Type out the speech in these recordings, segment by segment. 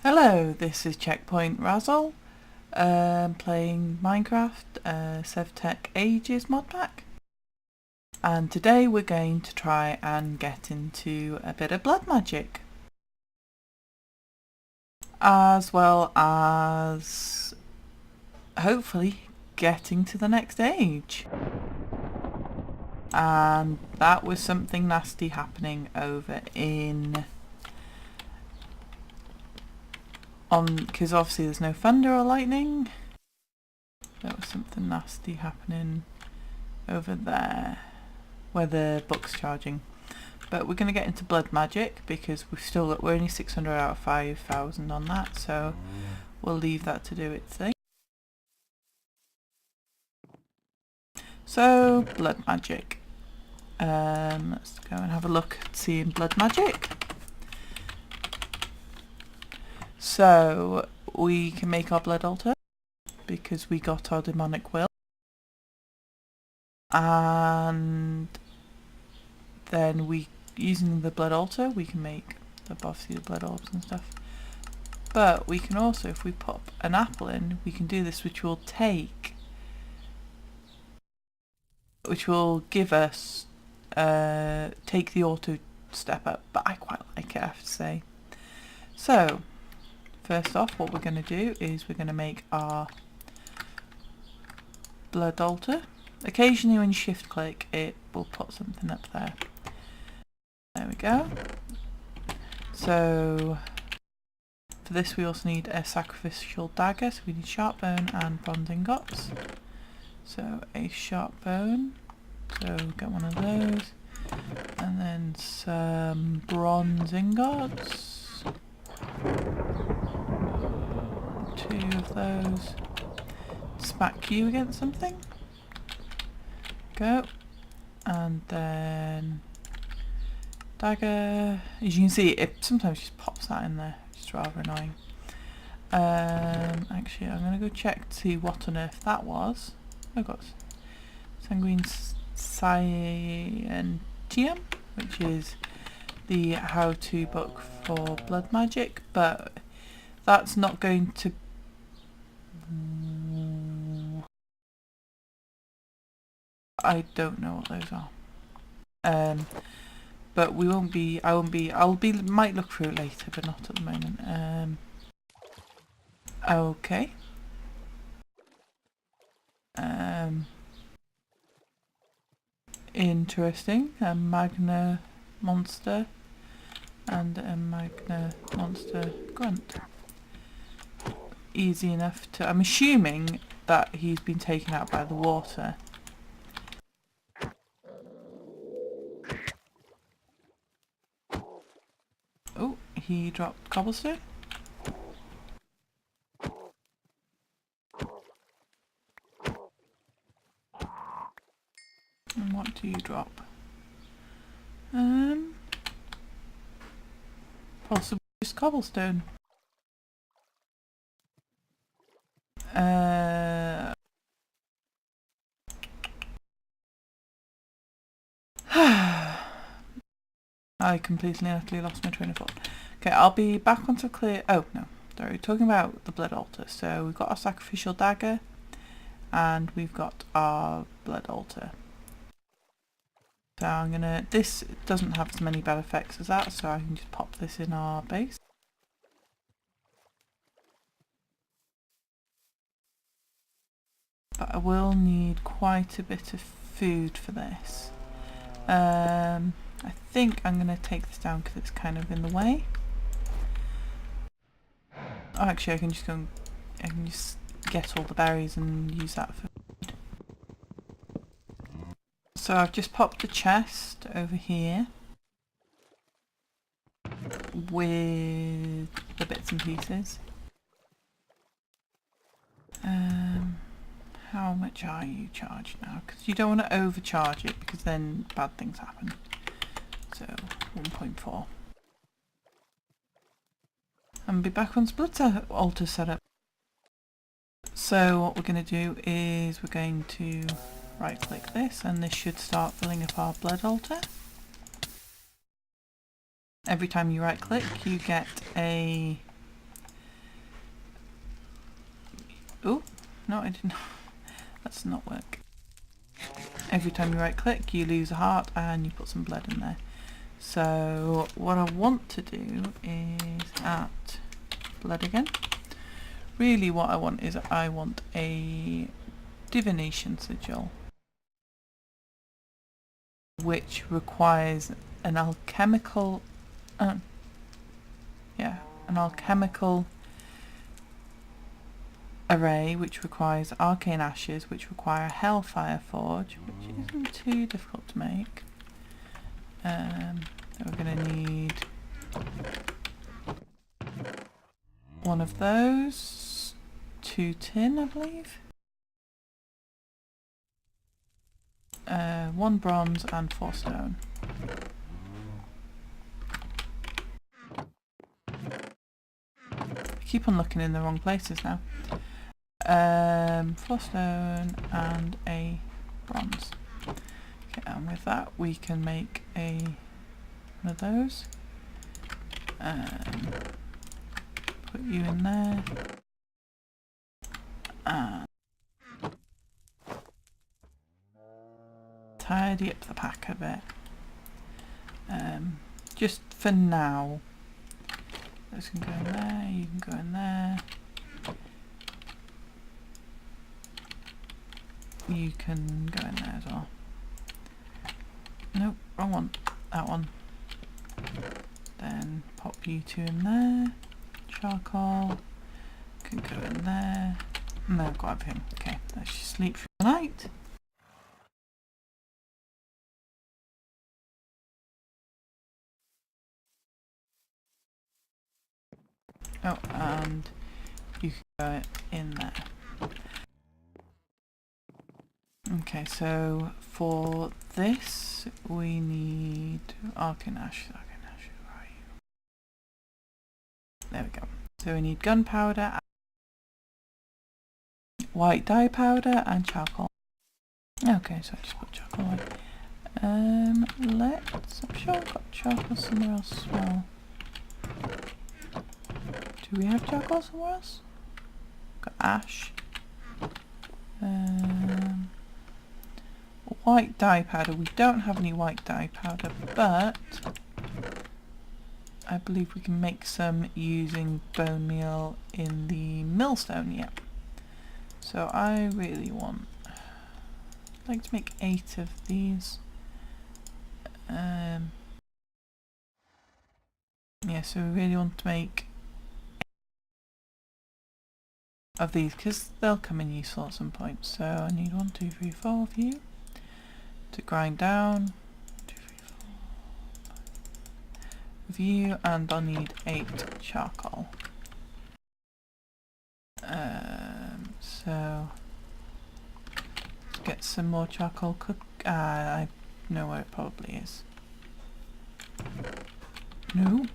Hello, this is CheckPointRazzle, playing Minecraft SevTech Ages mod pack, and today we're going to try and get into a bit of blood magic, as well as hopefully getting to the next age. And that was something nasty happening over in because obviously there's no thunder or lightning. There was something nasty happening over there where the book's charging. But we're going to get into blood magic because we're only 600 out of 5,000 on that, so we'll leave that to do its thing. So blood magic. Let's go and have a look at seeing blood magic. So we can make our blood altar because we got our demonic will, and then using the blood altar we can make obviously the blood orbs and stuff. But we can also, if we pop an apple in, we can do this, which will give us take the auto step up. But I quite like it, I have to say. So first off, what we're going to do is we're going to make our blood altar. Occasionally when you shift click it will put something up there. There we go. So for this we also need a sacrificial dagger, so we need sharp bone and bronze ingots. So a sharp bone, so get one of those, and then some bronze ingots. 2 of those. Smack you against something. Go. And then dagger. As you can see, it sometimes just pops that in there. It's rather annoying. Actually, I'm going to go check to see what on earth that was. Oh, got Sanguine Scientium, which is the how-to book for blood magic, but that's not going to... I don't know what those are. But we won't be, might look through it later, but not at the moment. Okay. Interesting. A Magna monster and a Magna monster grunt. Easy enough to... I'm assuming that he's been taken out by the water. Oh, he dropped cobblestone. And what do you drop? Possibly just cobblestone. I completely and utterly lost my train of thought. Okay, I'll be back onto clear... Oh, no. Sorry, talking about the blood altar. So we've got our sacrificial dagger and we've got our blood altar. So I'm gonna... This doesn't have as many bad effects as that, so I can just pop this in our base. But I will need quite a bit of food for this. I think I'm going to take this down because it's kind of in the way. Oh, actually I can just get all the berries and use that for food. So I've just popped the chest over here with the bits and pieces. How much are you charged now? Because you don't want to overcharge it because then bad things happen. So 1.4. And be back on blood altar setup. So what we're going to do is we're going to right click this and this should start filling up our blood altar. Every time you right click you get a Oh, no, I didn't. That's not work. Every time you right click, you lose a heart and you put some blood in there. So what I want to do is add blood again. Really what I want is I want a divination sigil, which requires an alchemical an alchemical array, which requires arcane ashes, which require hellfire forge, which isn't too difficult to make. Then we're going to need one of those, 2 tin, I believe, 1 bronze and 4 stone. I keep on looking in the wrong places now. 4 stone and a bronze. Okay, and with that we can make one of those. Put you in there. And tidy up the pack a bit. Just for now. This can go in there, you can go in there. You can go in there as well. Nope, wrong one. That one. Then pop you 2 in there. Charcoal. Can go in there. And then I've got everything. Okay, let's just sleep for the night. Oh, and you can go in there. Okay, so for this we need arcane ash. Arcane ash, where are you? There we go. So we need gunpowder, white dye powder, and charcoal. Okay, so I just put charcoal away. I'm sure I've got charcoal somewhere else as well. Do we have charcoal somewhere else? Got ash. White dye powder. We don't have any white dye powder, but I believe we can make some using bone meal in the millstone. Yep. So I really want, I'd like to make 8 of these. Yeah, so we really want to make of these because they'll come in useful at some point. So I need 1, 2, 3, 4 of you to grind down. 2, 3, 4 of you, and I'll need 8 charcoal. So let's get some more charcoal cook. I know where it probably is. No.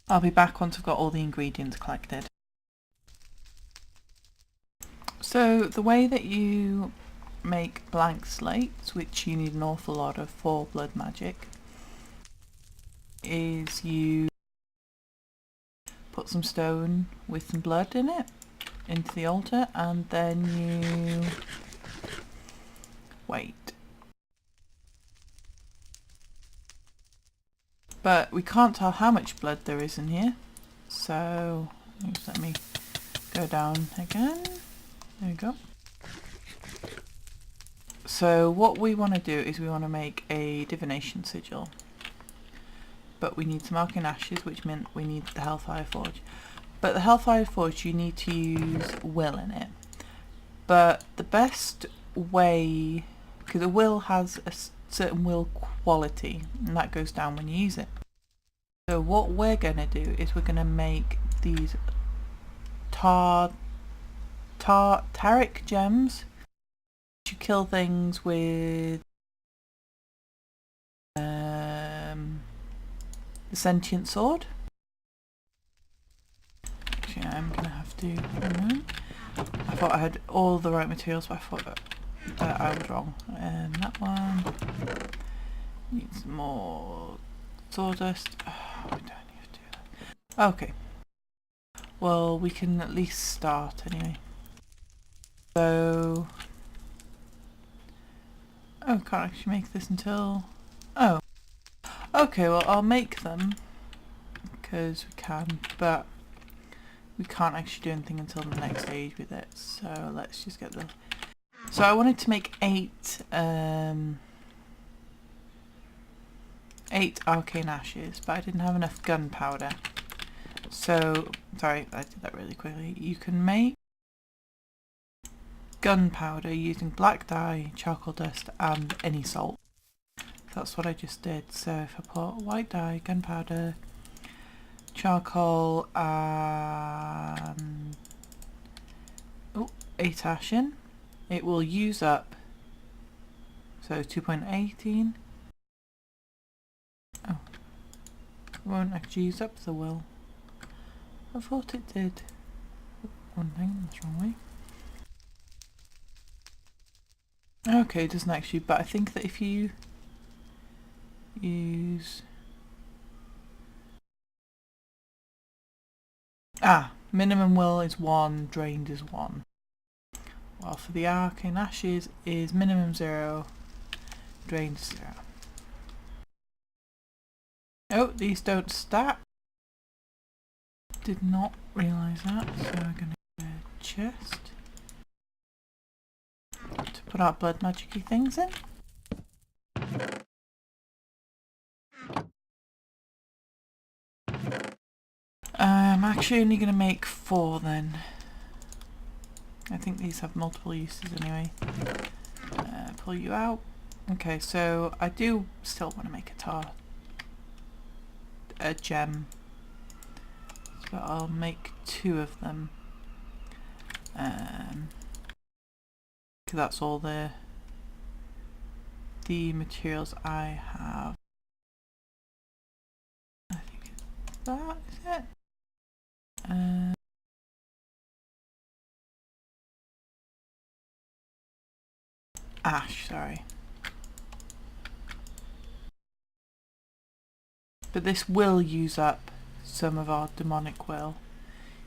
I'll be back once I've got all the ingredients collected. So the way that you make blank slates, which you need an awful lot of for blood magic, is you put some stone with some blood in it into the altar, and then you wait. But we can't tell how much blood there is in here, so just let me go down again. There we go. So what we want to do is we want to make a divination sigil, but we need some arcane ashes, which meant we need the hellfire forge. But the hellfire forge, you need to use will in it. But the best way, because a will has a certain will quality, and that goes down when you use it. So what we're going to do is we're going to make these taric gems to kill things with the sentient sword. Actually, I'm going to have to... I thought I had all the right materials, but I thought that I was wrong. And that one needs more sawdust. Oh, I don't need to do that. Okay. Well, we can at least start anyway. So... Oh, can't actually make this until... Oh. Okay, well I'll make them. Because we can, but we can't actually do anything until the next stage with it. So let's just get the... So I wanted to make 8 arcane ashes, but I didn't have enough gunpowder. So, sorry, I did that really quickly. You can make gunpowder using black dye, charcoal dust and any salt. That's what I just did. So if I put white dye, gunpowder, charcoal and 8 ash in, it will use up, so 2.18. Oh, it won't actually use up the will. I thought it did. One thing, that's the wrong way. Okay, it doesn't actually, but I think that if you use... minimum will is 1, drained is 1. Well, for the arcane ashes is minimum 0, drained 0. Oh, these don't stack. Did not realise that, so we're going to get a chest to put our blood magic-y things in. I'm actually only going to make 4 then. I think these have multiple uses anyway. Pull you out. Okay, so I do still want to make a gem. So I'll make 2 of them. Cause that's all the materials I have. I think that is it. Ash, sorry. But this will use up some of our demonic will.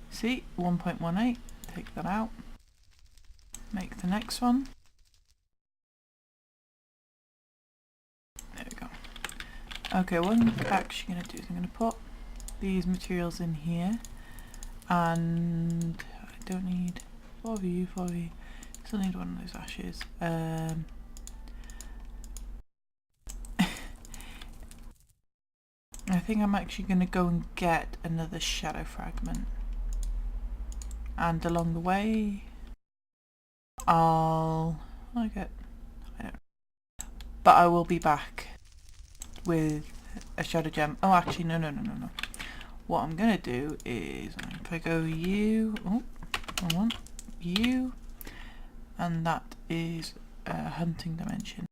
See, 1.18, take that out. Make the next one. There we go. Okay, what I'm actually going to do is I'm going to put these materials in here. And I don't need 4 of you, still need one of those ashes. I think I'm actually going to go and get another shadow fragment. And along the way, I don't know. But I will be back with a shadow gem. Oh, actually, no. What I'm going to do is, if I go you, you, and that is a hunting dimension.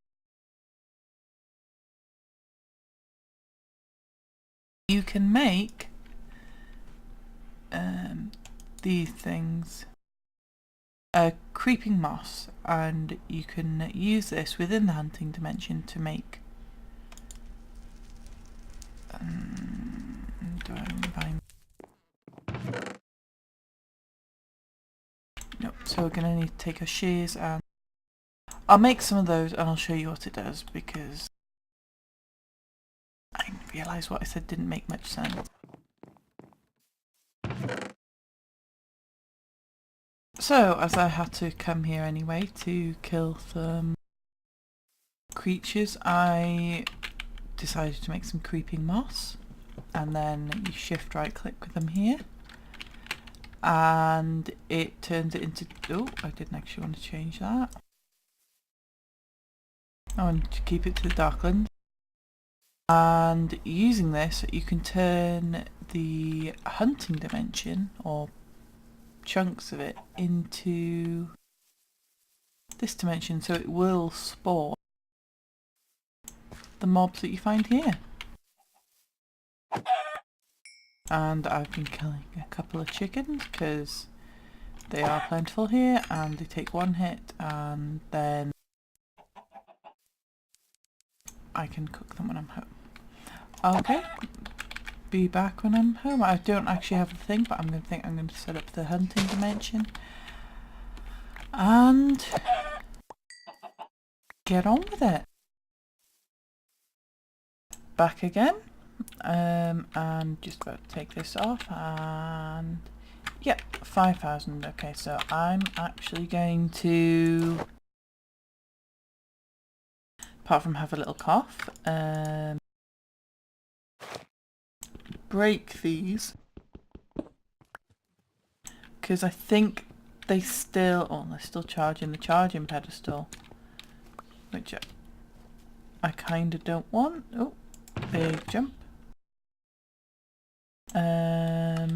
You can make these things a creeping moss, and you can use this within the hunting dimension to make nope, so we're going to need to take our shears, and I'll make some of those and I'll show you what it does, because I realised what I said didn't make much sense. So, as I had to come here anyway to kill some creatures, I decided to make some creeping moss, and then you shift right click with them here and it turns it into... oh, I didn't actually want to change that. I want to keep it to the Darkland. And using this you can turn the hunting dimension, or chunks of it, into this dimension, so it will spawn the mobs that you find here. And I've been killing a couple of chickens because they are plentiful here and they take 1 hit, and then I can cook them when I'm home. Okay, be back when I'm home. I don't actually have the thing, but I'm going to set up the hunting dimension and get on with it. Back again, and just about to take this off, and yeah, 5,000. Okay, so I'm actually going to, apart from have a little cough, break these, because I think they still, oh, they're still charging the charging pedestal, which I kind of don't want. Oh, big jump. Yeah,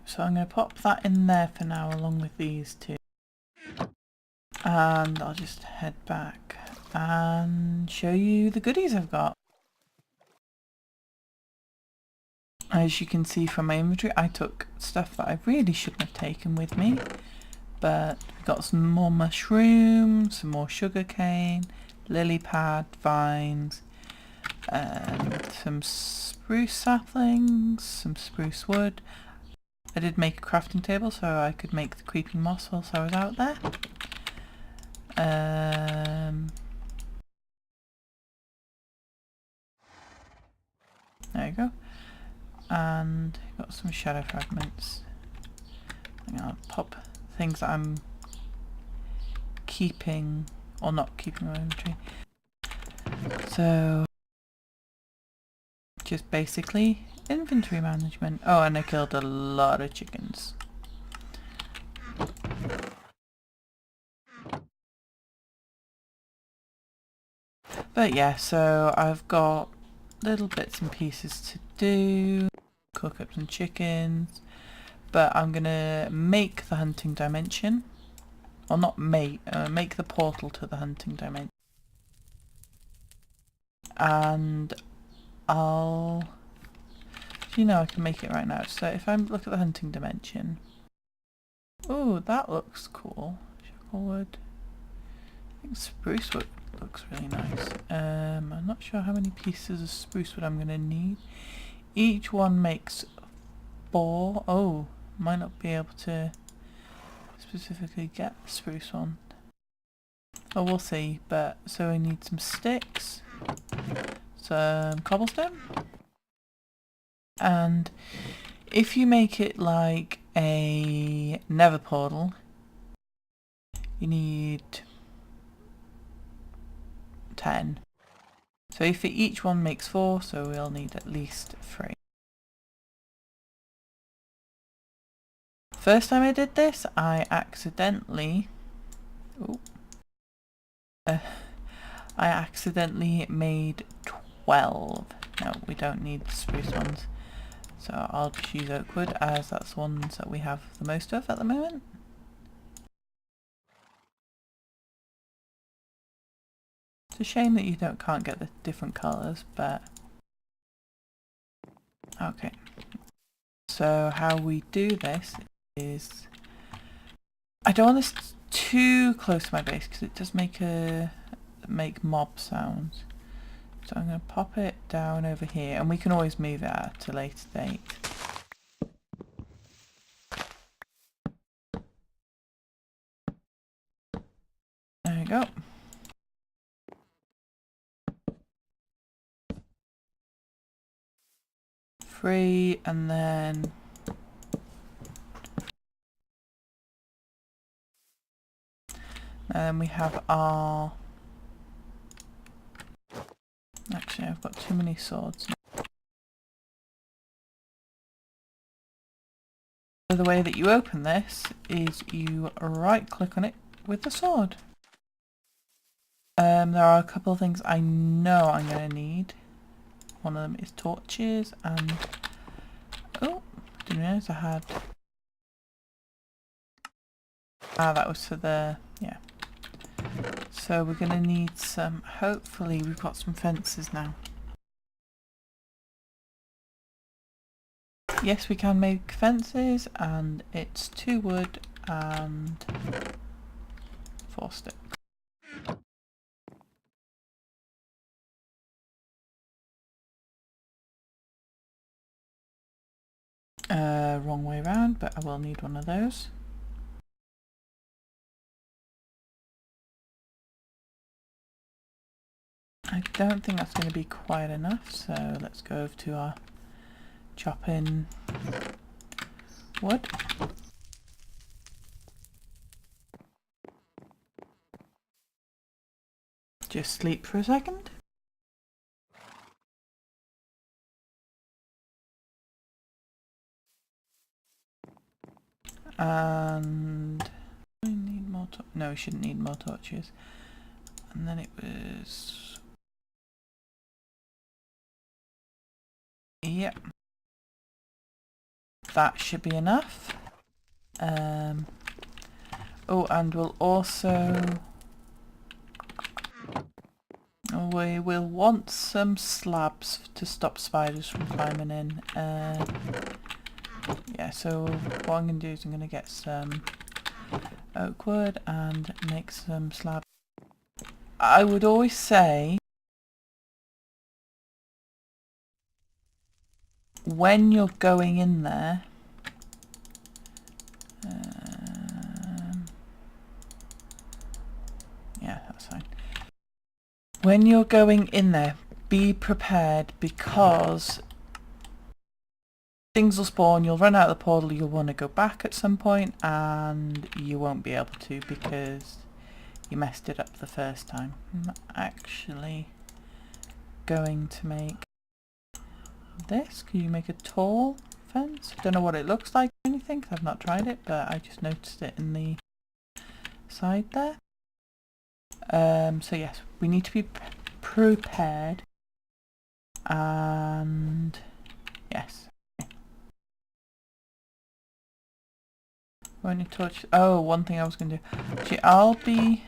so I'm going to pop that in there for now along with these two, and I'll just head back and show you the goodies I've got. As you can see from my inventory, I took stuff that I really shouldn't have taken with me, but we got some more mushrooms, some more sugarcane, lily pad, vines, some spruce saplings, some spruce wood. I did make a crafting table so I could make the creeping moss whilst I was out there. There you go. And got some shadow fragments. I'm gonna pop things that I'm keeping or not keeping in my inventory. So just basically inventory management. Oh, and I killed a lot of chickens. But yeah, so I've got little bits and pieces to do, cook up some chickens, but I'm gonna make the hunting dimension, or not make the portal to the hunting dimension, and I can make it right now. So if I look at the hunting dimension, oh, that looks cool. Wood. I think spruce wood looks really nice. I'm not sure how many pieces of spruce wood I'm going to need. Each one makes 4. Oh, might not be able to specifically get the spruce one. Oh, we'll see. But so I need some sticks, some cobblestone, and if you make it like a nether portal, you need 10. So if each one makes 4, so we'll need at least 3. First time I did this, I accidentally made 12. No, we don't need the spruce ones. So I'll just use oak wood as that's the ones that we have the most of at the moment. It's a shame that you can't get the different colours, but okay. So how we do this is, I don't want this too close to my base because it does make mob sounds. So I'm going to pop it down over here, and we can always move it at a later date. There we go. Free, and then we have our, actually I've got too many swords. So the way that you open this is you right click on it with the sword. There are a couple of things I know I'm going to need. One of them is torches, and oh, didn't realise I had. That was for the, yeah. So we're going to need some, hopefully we've got some fences now. Yes, we can make fences, and it's 2 wood and 4 sticks. Wrong way around, but I will need one of those. I don't think that's going to be quite enough, so let's go over to our chopping wood. Just sleep for a second. And I need more no, we shouldn't need more torches. And then it was, yep, that should be enough. Oh, and we'll also, we will want some slabs to stop spiders from climbing in. Yeah, so what I'm going to do is I'm going to get some oak wood and make some slabs. I would always say when you're going in there, yeah, that's fine. When you're going in there, be prepared, because things will spawn, you'll run out of the portal, you'll want to go back at some point, and you won't be able to because you messed it up the first time. I'm actually going to make this. Can you make a tall fence? Don't know what it looks like or anything because I've not tried it, but I just noticed it in the side there. So yes, we need to be prepared, and yes. When you touch, oh, one thing I was going to do. Actually, I'll be,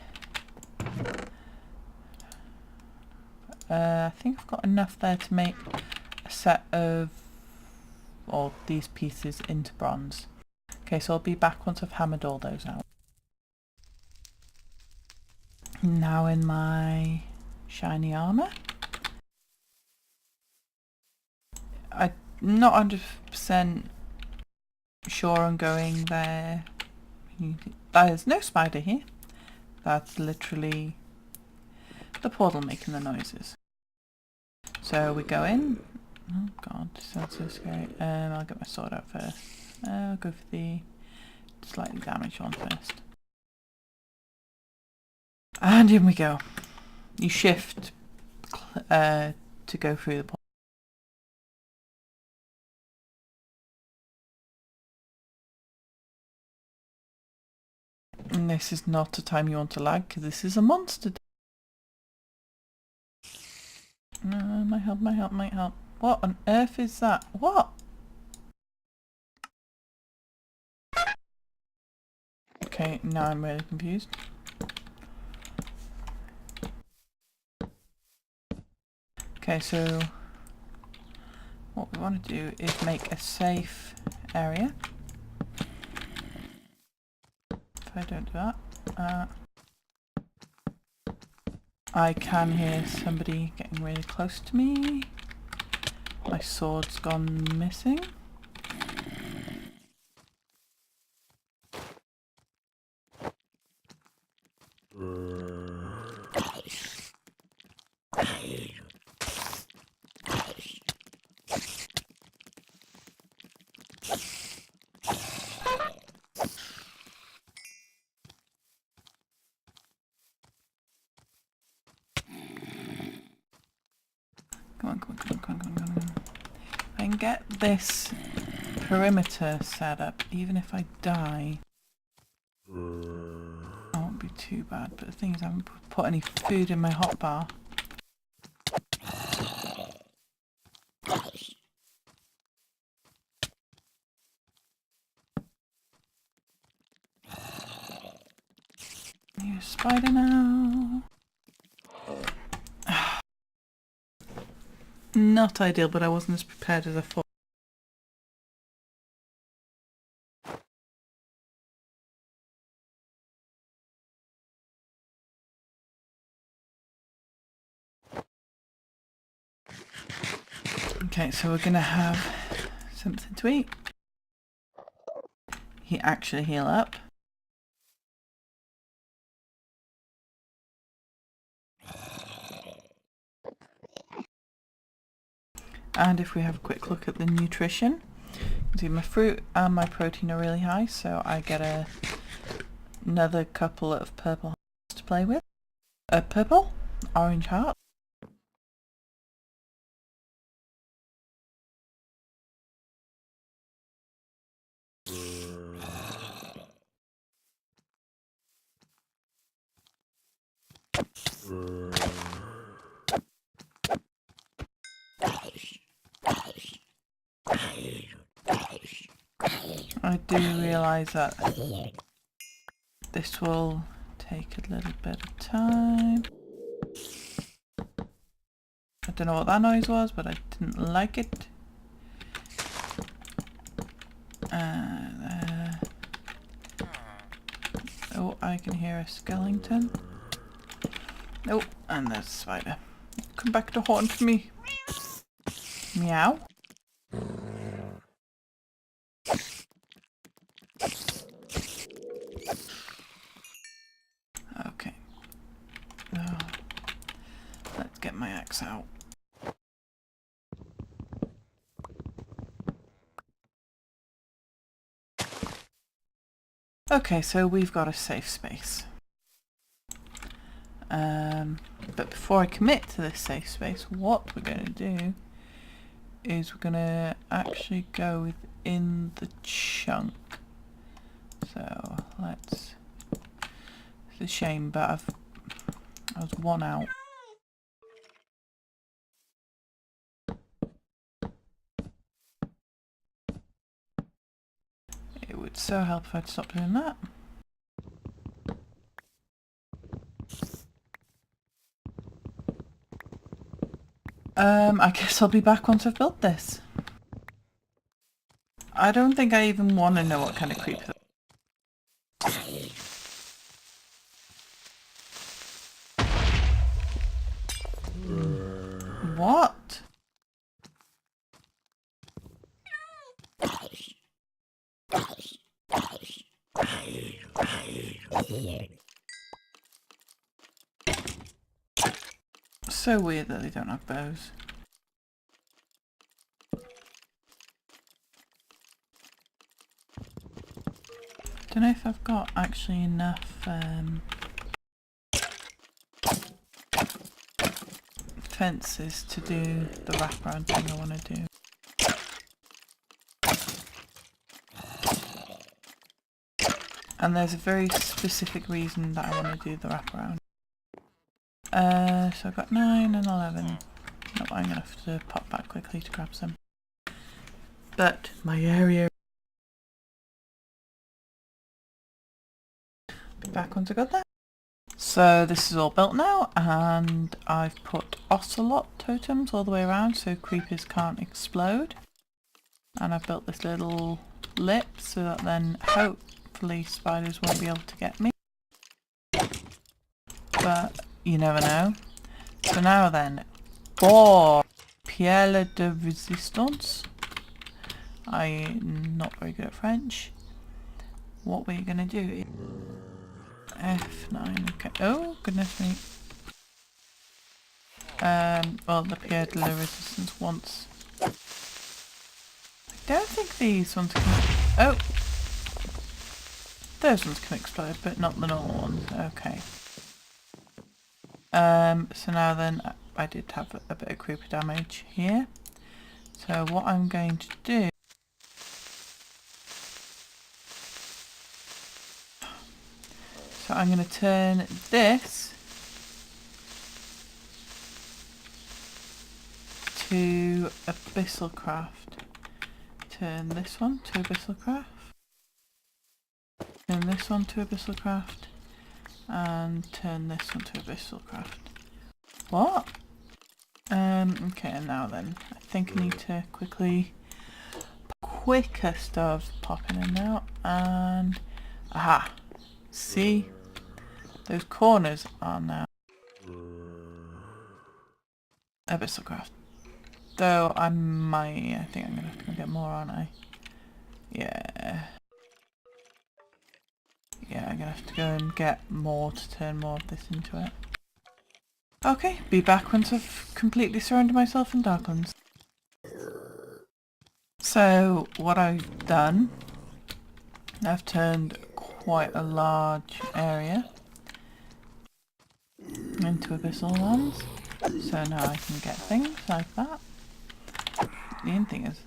I think I've got enough there to make a set of all these pieces into bronze. Okay, so I'll be back once I've hammered all those out. Now in my shiny armour. I'm not 100% sure on going there. There's no spider here. That's literally the portal making the noises. So we go in. Oh god, this sounds so scary. I'll get my sword out first. I'll go for the slightly damaged one first. And in we go. You shift to go through the portal. And this is not a time you want to lag because this is a monster. Might help, might help, might help. What on earth is that? What? Okay, now I'm really confused. Okay, so what we want to do is make a safe area. If I don't do that, I can hear somebody getting really close to me. My sword's gone missing. Come on, come on, come on, come on, come on, come on. If I can get this perimeter set up, even if I die, it won't be too bad. But the thing is, I haven't put any food in my hotbar. You're a spider now. Not ideal, but I wasn't as prepared as I thought. Okay, so we're gonna have something to eat. he actually heal up. And if we have a quick look at the nutrition, you can see my fruit and my protein are really high, so I get another couple of purple hearts to play with. A purple, orange heart. I do realise that this will take a little bit of time. I don't know what that noise was, but I didn't like it. Oh, I can hear a skeleton. Oh, and there's a spider. Come back to haunt me. Meow. Okay. Oh, let's get my axe out. Okay, so we've got a safe space. But before I commit to this safe space, what we're going to do is we're going to actually go within the chunk. So let's... It's a shame, but I was one out. It would so help if I'd stop doing that. I guess I'll be back once I've built this. I don't think I even want to know what kind of creeper. What? So weird that they don't have bows. Don't know if I've got actually enough fences to do the wraparound thing I want to do. And there's a very specific reason that I want to do the wraparound. So I've got 9 and 11. Nope, I'm going to have to pop back quickly to grab some. But my area... Be back once I got that. So this is all built now, and I've put ocelot totems all the way around so creepers can't explode. And I've built this little lip so that then hopefully spiders won't be able to get me. But you never know. So now then, for pierre de resistance, I'm not very good at French. What we're going to do is F9, okay. Oh, goodness me. Well, the pierre de la resistance once. I don't think these ones can... Oh! Those ones can explode, but not the normal ones. Okay. So now then, I did have a bit of creeper damage here. So what I'm going to do... So I'm going to turn this to Abyssalcraft. Turn this one to Abyssalcraft. Turn this one to Abyssalcraft. And turn this one to Abyssalcraft. What? Okay, and now then, I think I need to quicker stuff pop in and out, and aha! See? Those corners are now Abyssalcraft. Though I think I'm gonna get more, aren't I? Yeah. I'm gonna have to go and get more to turn more of this into it. Okay, be back once I've completely surrounded myself in darklands. So what I've done, I've turned quite a large area into abyssal lands. So now I can get things like that. The only thing is,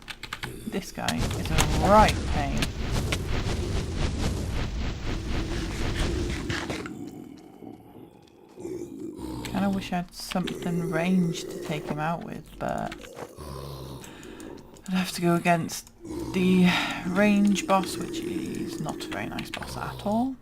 this guy is a right pain. Kinda wish I had something ranged to take him out with, but I'd have to go against the range boss, which is not a very nice boss at all.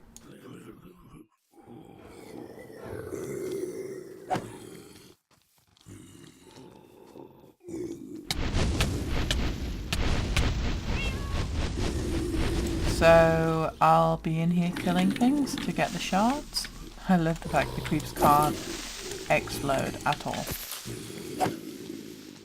So I'll be in here killing things to get the shards. I love the fact the creeps can't explode at all.